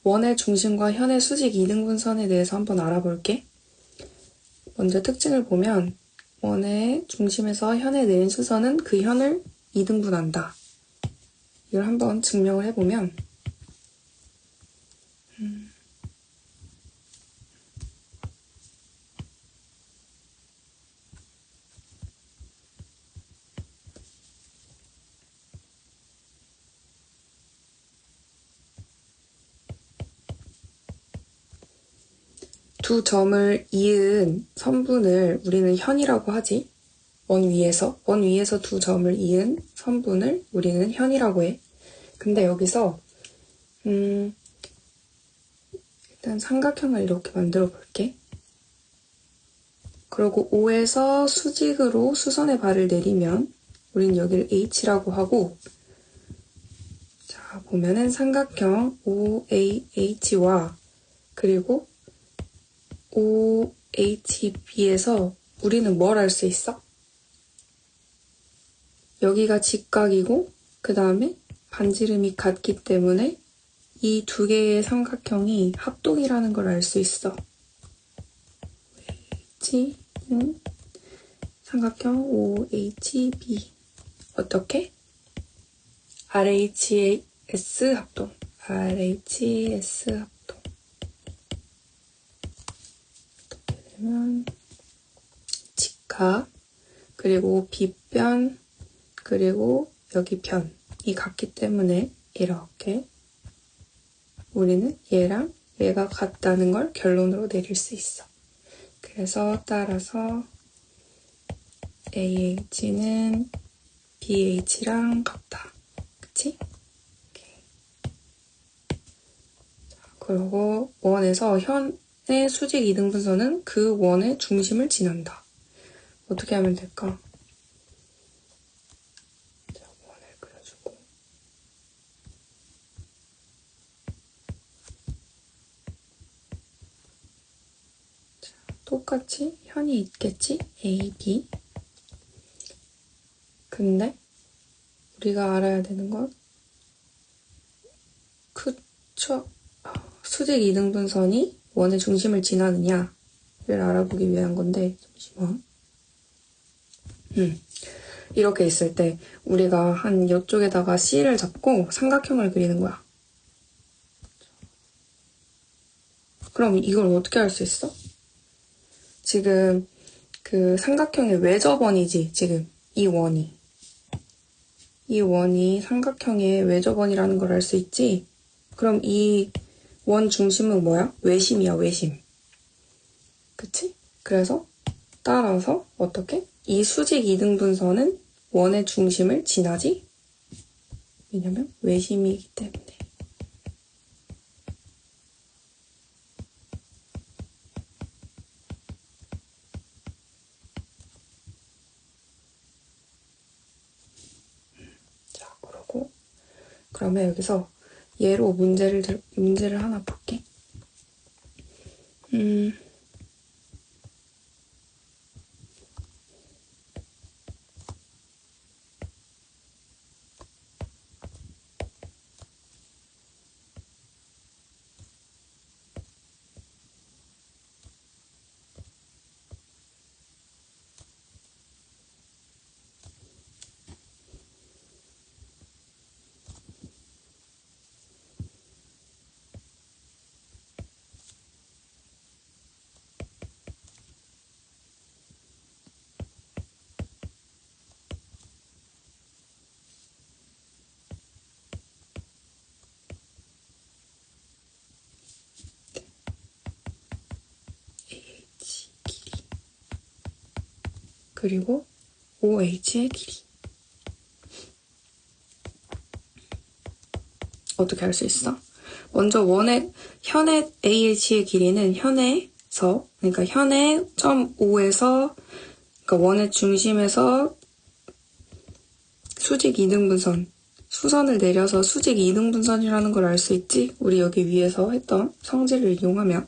원의 중심과 현의 수직 이등분선에 대해서 한번 알아볼게. 먼저 특징을 보면 원의 중심에서 현에 내린 수선은 그 현을 이등분한다. 이걸 한번 증명을 해보면 두 점을 이은 선분을 우리는 현이라고 하지. 원 위에서 두 점을 이은 선분을 우리는 현이라고 해. 근데 여기서 일단 삼각형을 이렇게 만들어 볼게. 그리고 O에서 수직으로 수선의 발을 내리면 우린 여기를 H라고 하고, 자 보면은 삼각형 OAH와 그리고 OHB에서 우리는 뭘 알 수 있어? 여기가 직각이고 그 다음에 반지름이 같기 때문에 이 두 개의 삼각형이 합동이라는 걸 알 수 있어. H는 삼각형 OHB. 어떻게? RHS 합동. RHS 합동. 어떻게 되면 직각, 그리고 빗변, 그리고 여기 변이 같기 때문에 이렇게 우리는 얘랑 얘가 같다는 걸 결론으로 내릴 수 있어. 그래서 따라서 AH는 BH랑 같다. 그치? 자, 그리고 원에서 현의 수직 이등분선은 그 원의 중심을 지난다. 어떻게 하면 될까? 자, 원을 그려주고. 자, 똑같이 현이 있겠지? A, B. 근데 우리가 알아야 되는 건 수직 이등분선이 원의 중심을 지나느냐를 알아보기 위한 건데, 잠시만. 이렇게 있을 때 우리가 한 이쪽에다가 C를 잡고 삼각형을 그리는 거야. 그럼 이걸 어떻게 할 수 있어? 지금 그 삼각형의 외접원이지, 지금 이 원이. 이 원이 삼각형의 외접원이라는 걸 알 수 있지? 그럼 이 원 중심은 뭐야? 외심이야, 외심. 그치? 그래서 따라서 어떻게? 이 수직 이등분선은 원의 중심을 지나지? 왜냐면 외심이기 때문에. 자, 그러면 여기서 얘로 문제를 하나 볼게. AH 길이. 그리고 OH의 길이. 어떻게 알 수 있어? 먼저 현의 AH의 길이는 현에서, 그러니까 현의 점 O에서, 그러니까 원의 중심에서 수직 이등분선, 수선을 내려서 수직 이등분선이라는 걸 알 수 있지? 우리 여기 위에서 했던 성질을 이용하면.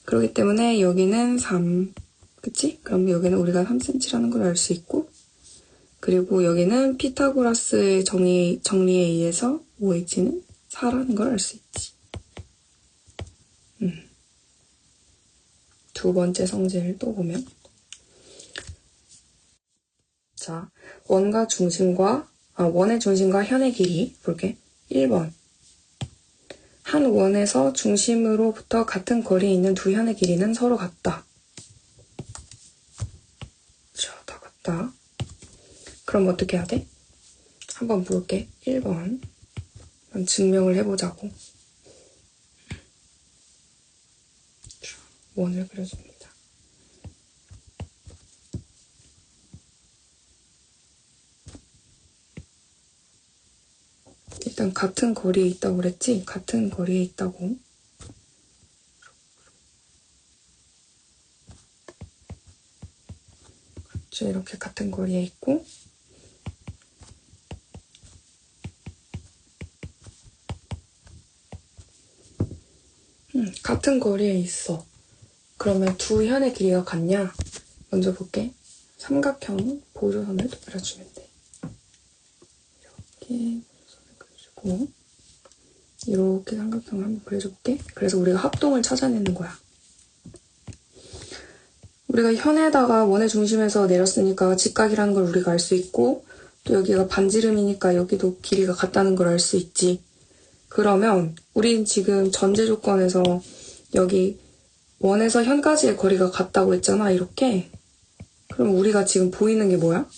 그렇기 때문에 여기는 3, 그치? 그럼 여기는 우리가 3cm라는 걸 알 수 있고, 그리고 여기는 피타고라스의 정리에 의해서 OH는 4라는 걸 알 수 있지. 두 번째 성질 또 보면 자, 원의 중심과 현의 길이 볼게. 1번. 한 원에서 중심으로부터 같은 거리에 있는 두 현의 길이는 서로 같다. 자, 다 같다. 그럼 어떻게 해야 돼? 한번 볼게. 1번. 증명을 해보자고. 자, 원을 그려줍니다. 일단 같은 거리에 있다고 그랬지? 같은 거리에 있다고. 그렇죠. 이렇게 같은 거리에 있고 같은 거리에 있어. 그러면 두 현의 길이가 같냐? 먼저 볼게. 삼각형 보조선을 또 그려주면 돼. 이렇게 보조선을 그려주고 이렇게 삼각형을 한번 그려줄게. 그래서 우리가 합동을 찾아내는 거야. 우리가 현에다가 원의 중심에서 내렸으니까 직각이라는 걸 우리가 알 수 있고 또 여기가 반지름이니까 여기도 길이가 같다는 걸 알 수 있지. 그러면 우린 지금 전제 조건에서 여기 원에서 현까지의 거리가 같다고 했잖아. 이렇게. 그럼 우리가 지금 보이는 게 뭐야?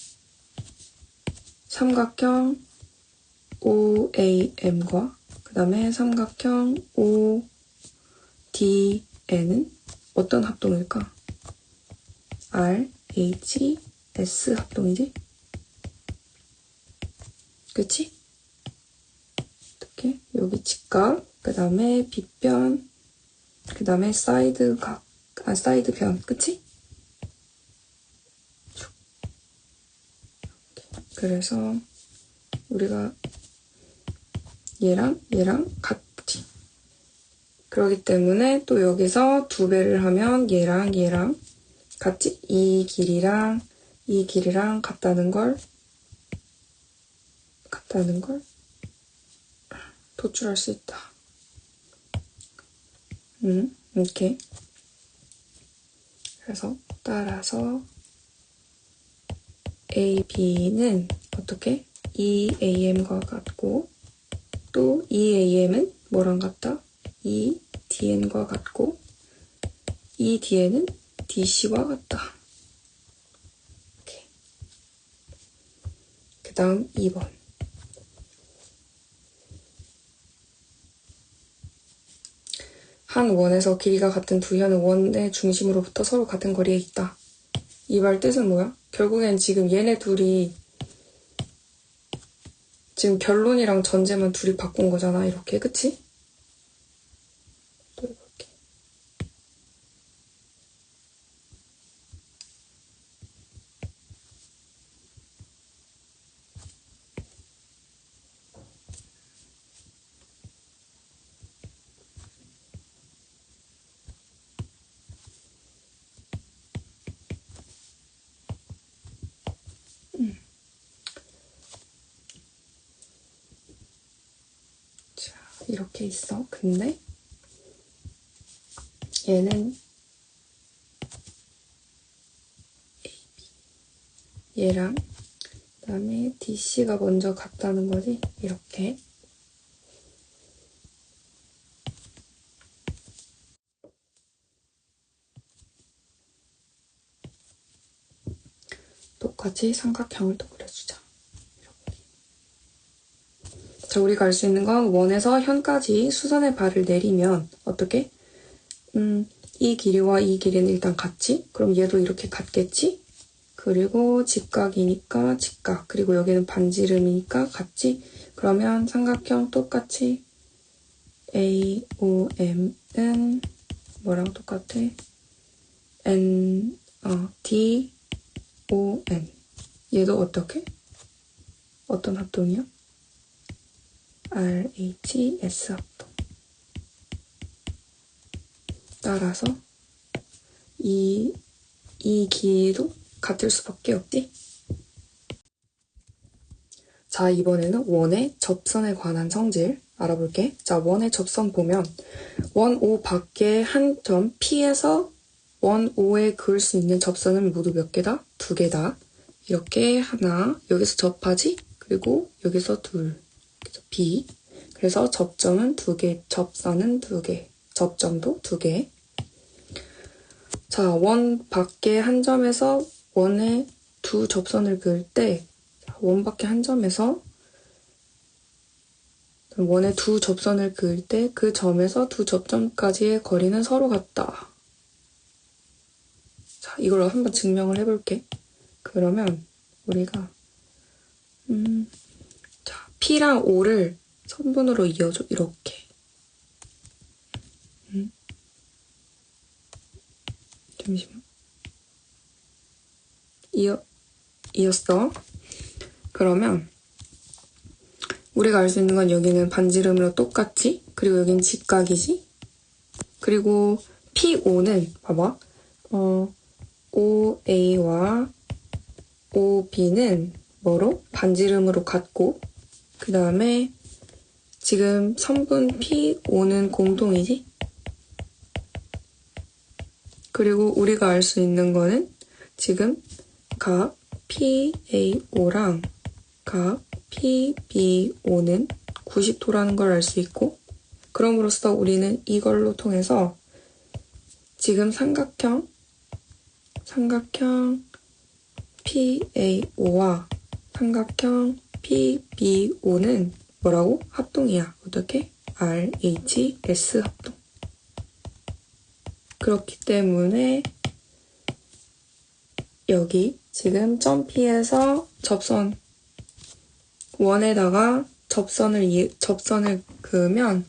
삼각형 OAM과 그 다음에 삼각형 ODN은 어떤 합동일까? RHS 합동이지? 그치? 이렇게 여기 직각, 그 다음에 빗변, 그 다음에 사이드각, 사이드변, 그치? 그래서 우리가 얘랑 같지. 그렇기 때문에 또 여기서 2배를 하면 얘랑 같지? 이 길이랑 같다는 걸 도출할 수 있다. 이렇게. 그래서 따라서 AB는 어떻게? EAM과 같고 또 EAM은 뭐랑 같다? EDN과 같고 EDN은 DC와 같다. 이렇게. 그 다음 2번. 한 원에서 길이가 같은 두 현은 원의 중심으로부터 서로 같은 거리에 있다. 이 말 뜻은 뭐야? 결국엔 지금 얘네 둘이 지금 결론이랑 전제만 둘이 바꾼 거잖아. 이렇게. 그치? 또 이렇게. 자, 이렇게 있어. 근데 얘는 얘랑 그 다음에 DC가 먼저 같다는 거지. 이렇게. 똑같이 삼각형을 또 그려주자. 이렇게. 자, 우리가 알 수 있는 건 원에서 현까지 수선의 발을 내리면 어떻게? 이 길이와 이 길이는 일단 같지? 그럼 얘도 이렇게 같겠지? 그리고 직각이니까 직각. 그리고 여기는 반지름이니까 같지? 그러면 삼각형 똑같이 AOM은 뭐랑 똑같아? DON. 얘도 어떻게? 어떤 합동이야? RHS 합동. 따라서 이 길이도 같을 수밖에 없지? 자, 이번에는 원의 접선에 관한 성질 알아볼게. 자, 원의 접선 보면 원 O 밖에 한 점 P에서 원 O에 그을 수 있는 접선은 모두 몇 개다? 2개다. 이렇게 하나, 여기서 접하지? 그리고 여기서 둘, 그래서 B. 그래서 접점은 2개, 접선은 2개, 접점도 2개. 자, 원 밖에 한 점에서 원에 두 접선을 그을 때, 원 밖에 한 점에서 원에 두 접선을 그을 때 그 점에서 두 접점까지의 거리는 서로 같다. 자, 이걸로 한번 증명을 해볼게. 그러면 우리가 자, P랑 O를 선분으로 이어줘. 이렇게. 잠시만. 이었어. 그러면 우리가 알 수 있는 건 여기는 반지름으로 똑같지? 그리고 여긴 직각이지? 그리고 PO는 봐봐. OA와 OB는 뭐로? 반지름으로 같고 그 다음에 지금 선분 PO는 공통이지? 그리고 우리가 알 수 있는 거는 지금 각 PAO랑 각 PBO는 90도라는 걸 알 수 있고 그럼으로써 우리는 이걸로 통해서 지금 삼각형 PAO와 삼각형 PBO는 뭐라고? 합동이야. 어떻게? RHS 합동. 그렇기 때문에 여기 지금 점 P에서 접선 원에다가 접선을 그으면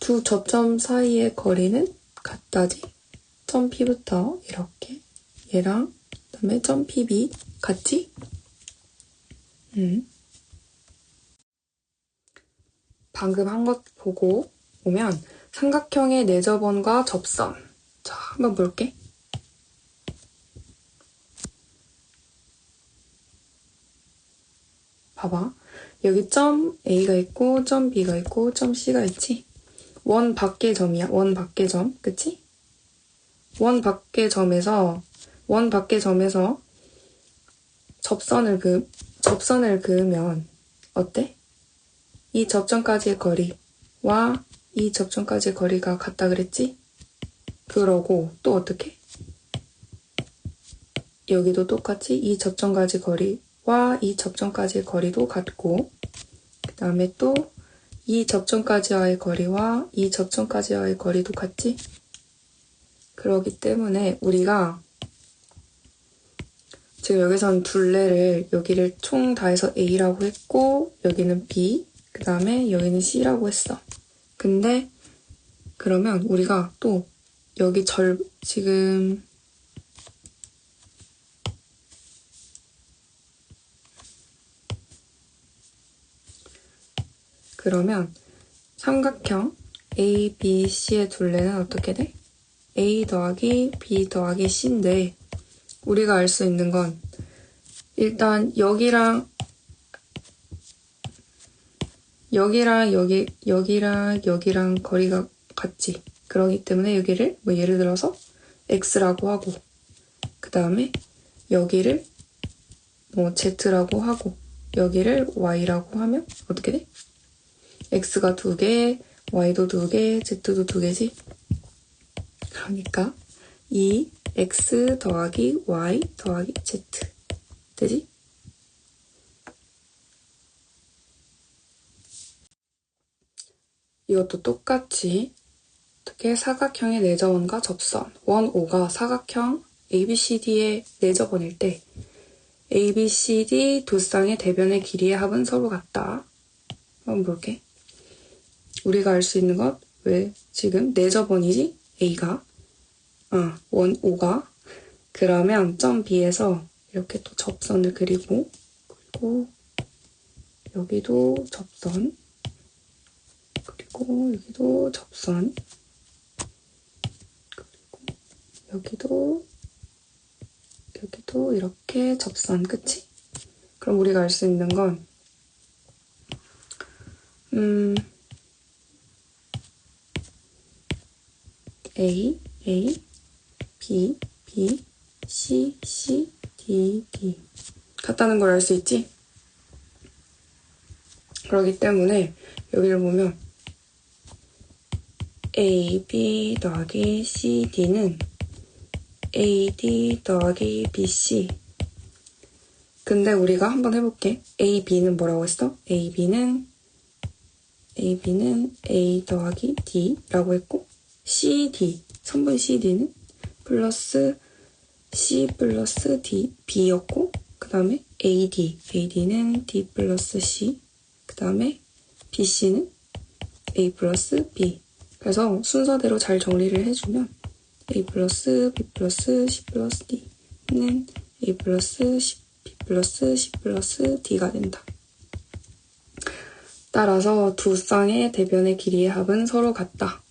두 접점 사이의 거리는 같다지. 점 P부터 이렇게 얘랑 그다음에 점 PB 같지? 방금 한 것 보고 오면 삼각형의 내접원과 접선. 자, 한번 볼게. 봐봐. 여기 점 A가 있고 점 B가 있고 점 C가 있지? 원 밖의 점이야. 원 밖의 점. 그치? 원 밖의 점에서 접선을 그으면 어때? 이 접점까지의 거리와 이 접점까지의 거리가 같다 그랬지? 그러고 또 어떻게? 여기도 똑같이 이 접점까지 거리와 이 접점까지의 거리도 같고 그 다음에 또 이 접점까지와의 거리와 이 접점까지와의 거리도 같지? 그러기 때문에 우리가 지금 여기선 둘레를 여기를 총 다 해서 A라고 했고 여기는 B 그 다음에 여기는 C라고 했어. 근데 그러면 우리가 또 여기 지금 그러면 삼각형 A, B, C의 둘레는 어떻게 돼? A 더하기 B 더하기 C인데 우리가 알 수 있는 건 일단 여기랑 여기랑 거리가 같지. 그러기 때문에 여기를 뭐 예를 들어서 X라고 하고 그 다음에 여기를 뭐 Z라고 하고 여기를 Y라고 하면 어떻게 돼? X가 2개, Y도 2개, Z도 2개지? 그러니까 이 X 더하기 Y 더하기 Z 되지? 이것도 똑같이 어떻게 사각형의 내접원과 접선 원 O가 사각형 ABCD의 내접원일 때 ABCD 두 쌍의 대변의 길이의 합은 서로 같다. 한번 볼게. 우리가 알 수 있는 것 왜 지금 내접원이지? A가 원 O가 그러면 점 B에서 이렇게 또 접선을 그리고 여기도 접선 그리고 여기도 접선 그리고 여기도 이렇게 접선 그치? 그럼 우리가 알 수 있는 건 A, A, B, B, C, C, D, D. 같다는 걸 알 수 있지? 그렇기 때문에 여기를 보면 A, B 더하기 C, D는 A, D 더하기 B, C. 근데 우리가 한번 해볼게. A, B는 뭐라고 했어? A, B는 A 더하기 D라고 했고 C, D, 선분 C, D는 플러스 C 플러스 D, B였고 그 다음에 AD는 D 플러스 C, 그 다음에 BC는 A 플러스 B. 그래서 순서대로 잘 정리를 해주면 A 플러스 B 플러스 C 플러스 D는 A 플러스 B 플러스 C 플러스 D가 된다. 따라서 두 쌍의 대변의 길이의 합은 서로 같다.